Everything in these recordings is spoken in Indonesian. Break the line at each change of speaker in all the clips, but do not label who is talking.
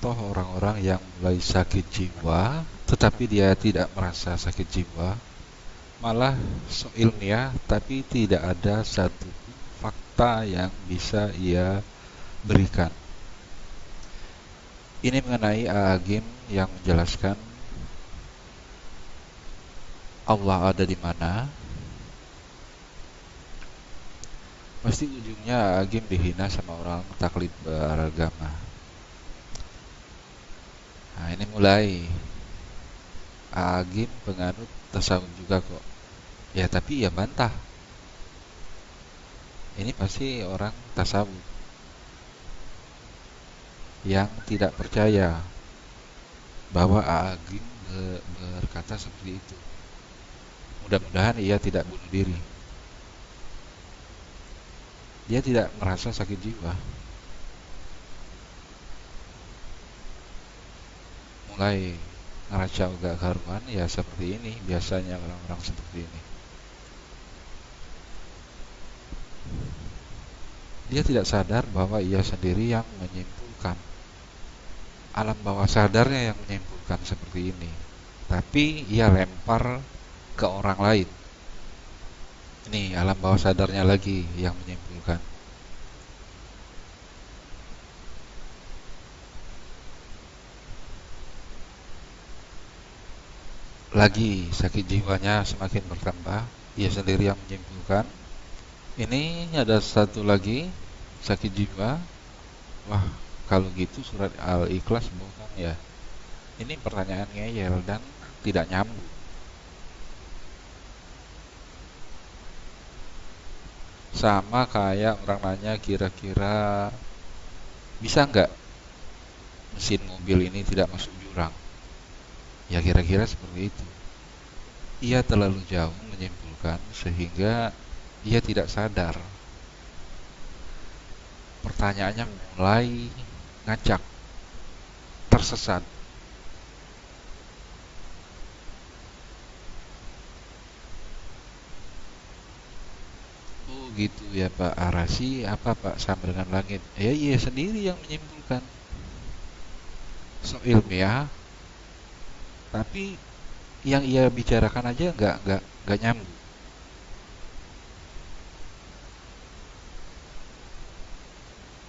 contoh orang-orang yang mulai sakit jiwa, tetapi dia tidak merasa sakit jiwa, malah so ilmiah, tapi tidak ada satu fakta yang bisa ia berikan. Ini mengenai Agim yang menjelaskan Allah ada di mana. Pasti ujungnya Agim dihina sama orang taklid beragama. Nah, ini mulai Agim penganut tasawuf juga kok. Ya, tapi ya bantah. Ini pasti orang tasawuf yang tidak percaya bahwa Agim berkata seperti itu. Mudah-mudahan ia tidak bunuh diri. Dia tidak merasa sakit jiwa. Mulai ngeracau gak karuan, ya seperti ini biasanya orang-orang seperti ini. Dia tidak sadar bahwa ia sendiri yang menyimpulkan. Alam bawah sadarnya yang menyimpulkan seperti ini. Tapi ia lempar ke orang lain. Ini alam bawah sadarnya lagi yang menyimpulkan. Lagi sakit jiwanya semakin bertambah, ia sendiri yang menyimpulkan. Ini ada satu lagi sakit jiwa. Wah, kalau gitu surat Al-Ikhlas bohong ya. Ini pertanyaan ngeyel dan tidak nyambung. Sama kayak orang nanya kira-kira bisa nggak mesin mobil ini tidak masuk jurang. Ya kira-kira seperti itu. Ia terlalu jauh menyimpulkan sehingga ia tidak sadar. Pertanyaannya mulai ngacak, tersesat. Oh gitu ya Pak Arasi, apa Pak sama dengan langit? Ya ia sendiri yang menyimpulkan. So ilmiah, tapi yang ia bicarakan aja nggak nyambung.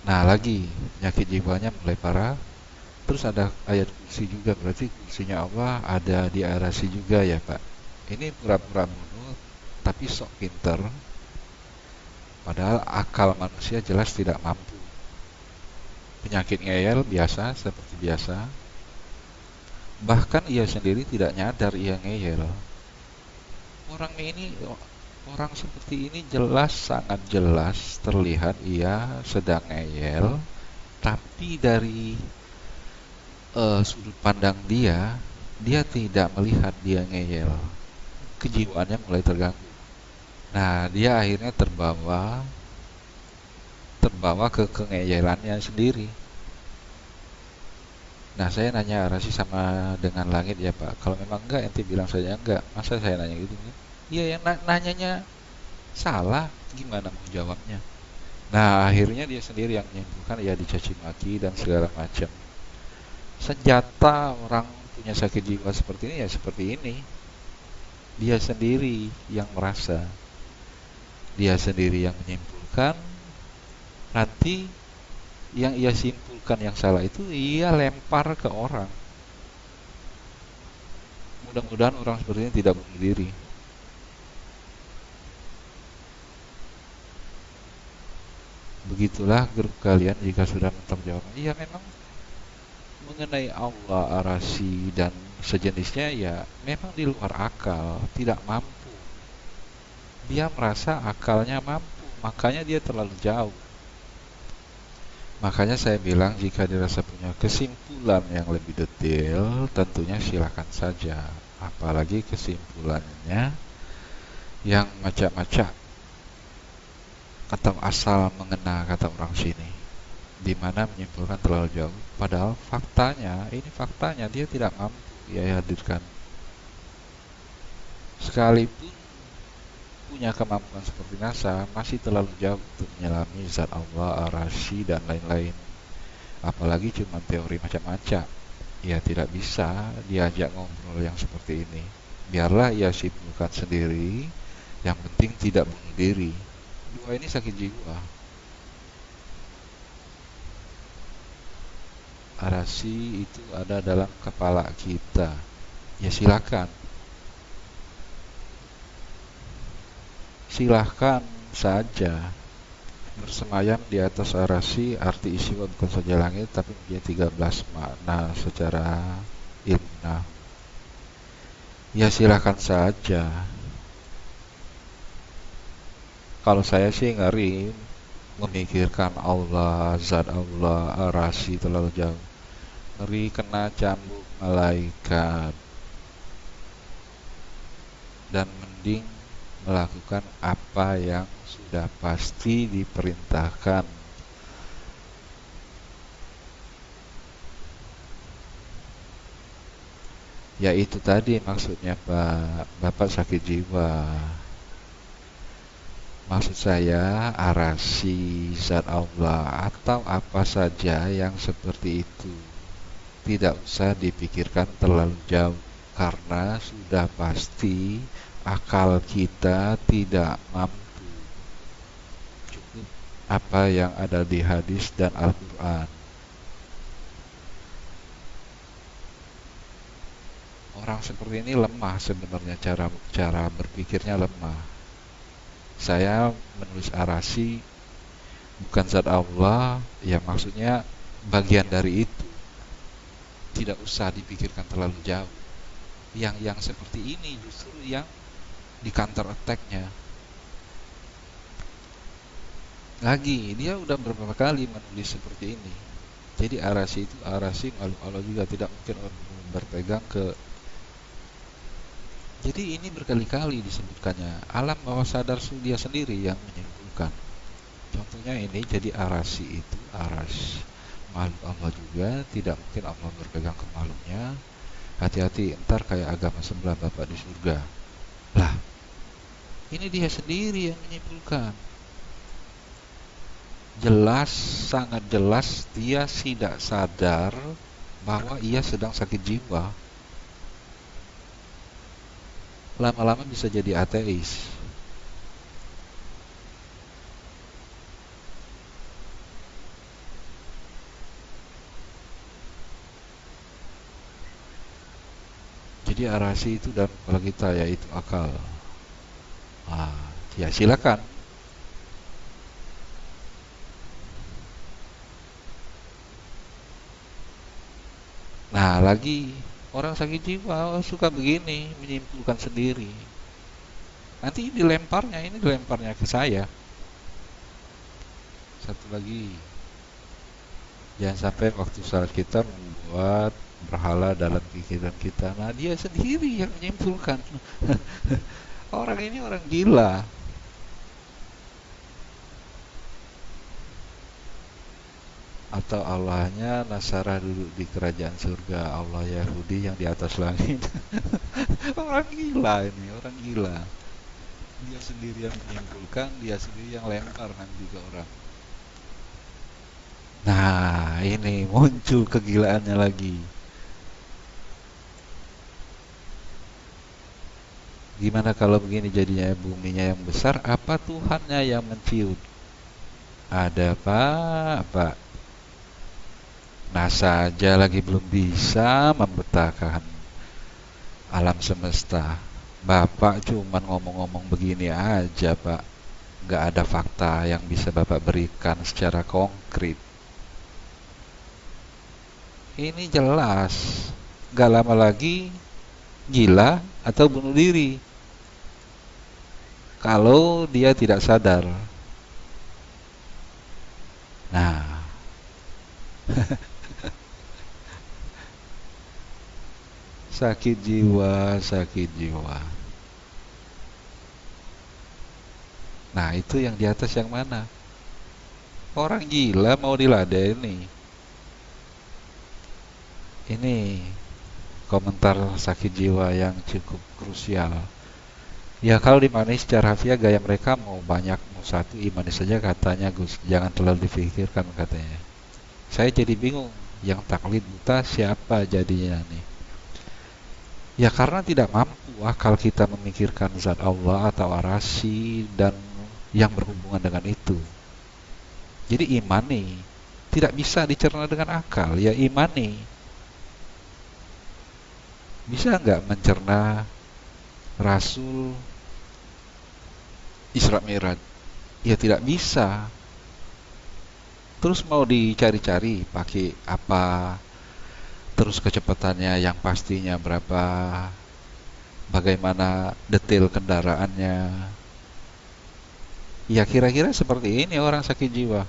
Nah lagi penyakit jiwanya mulai parah. Terus ada ayat kursi juga, berarti kursinya Allah ada di arasi juga ya Pak. Ini pura-pura bodoh tapi sok pinter, padahal akal manusia jelas tidak mampu. Penyakit ngeyel biasa seperti biasa, bahkan ia sendiri tidak nyadar ia ngeyel. Orang ini orang seperti ini jelas, sangat jelas terlihat ia sedang ngeyel, tapi dari sudut pandang dia, dia tidak melihat dia ngeyel. Kejiwaannya mulai terganggu. Nah, dia akhirnya terbawa terbawa ke kengeyelannya sendiri. Nah, saya nanya Rasi sama dengan langit ya Pak. Kalau memang enggak, ente bilang saja enggak. Masa saya nanya gitu? Iya, yang nanyanya salah, gimana mau jawabnya? Nah, akhirnya dia sendiri yang menyimpulkan ya dicaci maki dan segala macam. Senjata orang punya sakit jiwa seperti ini ya seperti ini. Dia sendiri yang merasa, dia sendiri yang menyimpulkan, nanti yang ia simpulkan yang salah itu ia lempar ke orang. Mudah-mudahan orang seperti ini tidak bunuh diri. Begitulah grup kalian jika sudah menterjawab. Iya memang mengenai Allah, arasi dan sejenisnya ya memang di luar akal, tidak mampu. Dia merasa akalnya mampu, makanya dia terlalu jauh. Makanya saya bilang jika dirasa punya kesimpulan yang lebih detail, tentunya silakan saja. Apalagi kesimpulannya yang macam-macam atau asal mengena kata orang sini, di mana menyimpulkan terlalu jauh. Padahal faktanya, ini faktanya dia tidak mampu ia hadirkan. Sekalipun punya kemampuan seperti NASA, masih terlalu jauh untuk menyelami zat Allah, arasy dan lain-lain. apalagi cuma teori macam-macam. Ya tidak bisa diajak ngobrol yang seperti ini. Biarlah ia simpulkan sendiri, yang penting tidak bunuh diri. Dua ini sakit jiwa. Arasi itu ada dalam kepala kita. Ya silakan, silahkan saja bersemayam di atas arasi. Arti istiwa bukan saja langit, tapi punya 13 makna secara ilmiah. Ya silahkan saja. Kalau saya sih ngeri memikirkan Allah, zat Allah, arasi terlalu jauh. Ngeri kena cambuk malaikat. Dan mending melakukan apa yang sudah pasti diperintahkan. Ya itu tadi maksudnya Pak, Bapak sakit jiwa. Maksud saya arasi, zat Allah, atau apa saja yang seperti itu tidak usah dipikirkan terlalu jauh, karena sudah pasti akal kita tidak mampu. Cukup apa yang ada di hadis dan Al-Quran. Orang seperti ini lemah sebenarnya, cara berpikirnya lemah. Saya menulis arasi bukan zat Allah, ya maksudnya bagian dari itu. Tidak usah dipikirkan terlalu jauh. Yang seperti ini justru yang di counter attack-nya. Lagi, dia udah beberapa kali menulis seperti ini. Jadi arasi itu arasi makhluk Allah juga, tidak mungkin berpegang ke. Jadi ini berkali-kali disebutkannya. Alam bawah sadar dia sendiri yang menyimpulkan. Contohnya ini, jadi arasi itu aras makhluk Allah juga, tidak mungkin Allah berpegang ke makhluknya. Hati-hati, ntar kayak agama sebelah Bapak di surga. Lah, ini dia sendiri yang menyimpulkan. Jelas, sangat jelas dia tidak sadar bahwa ia sedang sakit jiwa. Lama-lama bisa jadi ateis. Jadi arasi itu dalam kepala kita, yaitu akal. Ya silakan. Nah, lagi orang sakit jiwa suka begini, menyimpulkan sendiri. Nanti ini dilemparnya ke saya. Satu lagi, jangan sampai waktu saat kita membuat berhala dalam pikiran kita. Nah, dia sendiri yang menyimpulkan. Orang ini orang gila. Atau Allahnya Nasara duduk di kerajaan surga, Allah Yahudi yang di atas langit. Orang gila ini, orang gila. Dia sendiri yang menyimpulkan, dia sendiri yang lempar nanti ke orang. Nah, ini muncul kegilaannya lagi. Gimana kalau begini jadinya, buminya yang besar, apa Tuhannya yang menciut? Ada apa? NASA aja lagi belum bisa membetahkan alam semesta. Bapak cuman ngomong-ngomong begini aja, Pak. Nggak ada fakta yang bisa Bapak berikan secara konkret. Ini jelas, nggak lama lagi gila atau bunuh diri kalau dia tidak sadar. Nah, sakit jiwa, sakit jiwa. Nah, itu yang di atas yang mana? Orang gila mau diladeni. Ini komentar sakit jiwa yang cukup krusial. Ya kalau dimani secara harfiah gaya mereka mau banyak mau satu imani saja katanya Gus, jangan terlalu difikirkan katanya. Saya jadi bingung, yang taklid buta siapa jadinya nih? Ya karena tidak mampu akal kita memikirkan zat Allah atau arasy dan yang berhubungan dengan itu. Jadi imani tidak bisa dicerna dengan akal, ya imani. Bisa nggak mencerna Rasul Isra Mi'raj? Ya tidak bisa. Terus mau dicari-cari pakai apa? Terus kecepatannya yang pastinya berapa? Bagaimana detail kendaraannya? Ya kira-kira seperti ini orang sakit jiwa.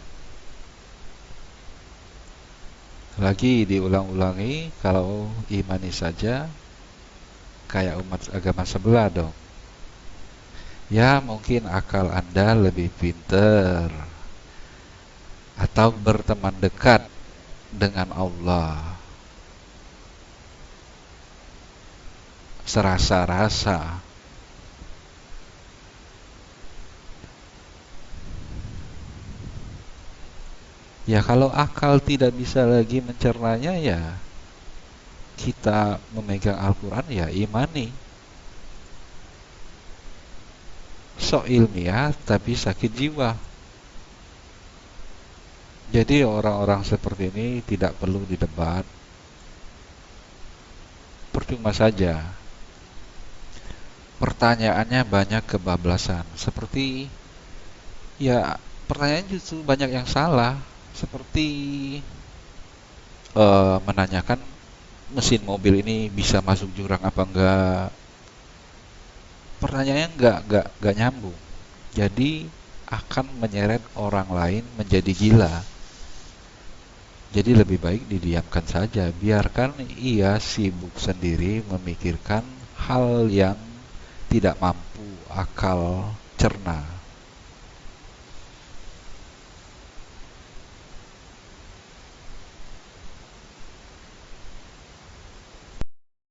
Lagi diulang-ulangi, kalau imani saja kayak umat agama sebelah dong. Ya mungkin akal Anda lebih pinter atau berteman dekat dengan Allah. Serasa-rasa. Ya kalau akal tidak bisa lagi mencernanya, ya kita memegang Al-Quran ya imani. Sok ilmiah tapi sakit jiwa. Jadi orang-orang seperti ini tidak perlu didebat. Percuma saja. Pertanyaannya banyak kebablasan. Seperti, ya pertanyaan justru banyak yang salah. Seperti menanyakan mesin mobil ini bisa masuk jurang apa enggak. Pertanyaannya enggak nyambung. Jadi akan menyeret orang lain menjadi gila. Jadi lebih baik didiamkan saja, biarkan ia sibuk sendiri memikirkan hal yang tidak mampu akal cerna.